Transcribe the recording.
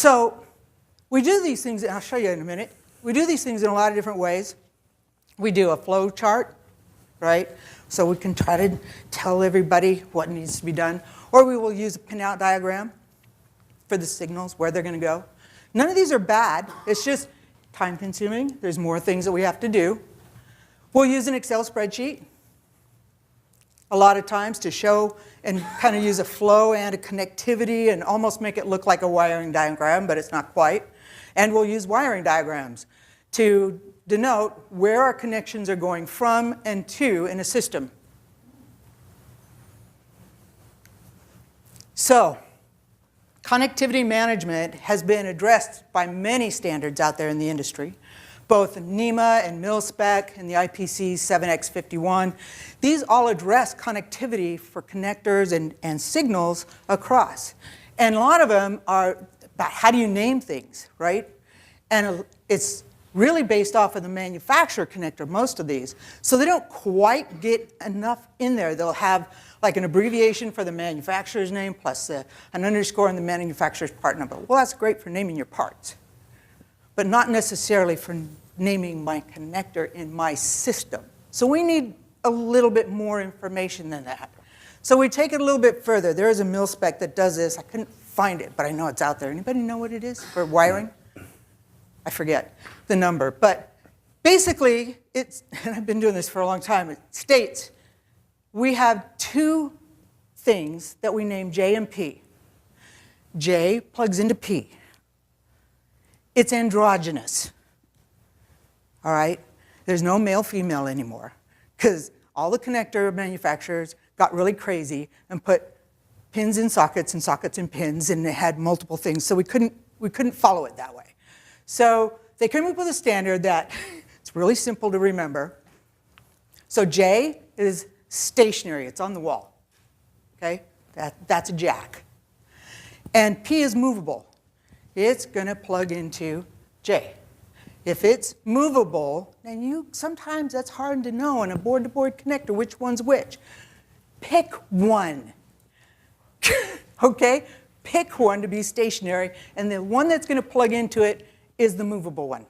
So we do these things, and I'll show you in a minute. We do these things in a lot of different ways. We do a flow chart, right? So we can try to tell everybody what needs to be done. Or we will use a pinout diagram for the signals, where they're going to go. None of these are bad. It's just time-consuming. There's more things that we have to do. We'll use an Excel spreadsheet a lot of times to show and kind of use a flow and a connectivity and almost make it look like a wiring diagram, but it's not quite. And we'll use wiring diagrams to denote where our connections are going from and to in a system. So, connectivity management has been addressed by many standards out there in the industry, both NEMA and MIL-SPEC and the IPC 7X51. These all address connectivity for connectors and signals across. And a lot of them are about how do you name things, right? And it's really based off of the manufacturer connector, most of these. So they don't quite get enough in there. They'll have like an abbreviation for the manufacturer's name plus an underscore in the manufacturer's part number. Well, that's great for naming your parts, but not necessarily for naming my connector in my system. So we need a little bit more information than that. So we take it a little bit further. There is a MIL-SPEC that does this. I couldn't find it, but I know it's out there. Anybody know what it is for wiring? I forget the number, but basically it's, and I've been doing this for a long time, it states we have two things that we name J and P. J plugs into P. It's androgynous, all right? There's no male-female anymore because all the connector manufacturers got really crazy and put pins in sockets and sockets in pins, and they had multiple things, so we couldn't follow it that way. So they came up with a standard that it's really simple to remember. So J is stationary, it's on the wall, okay? That's a jack. And P is movable. It's gonna plug into J. If it's movable, then sometimes that's hard to know in a board-to-board connector which one's which. Pick one, okay? Pick one to be stationary, and the one that's gonna plug into it is the movable one.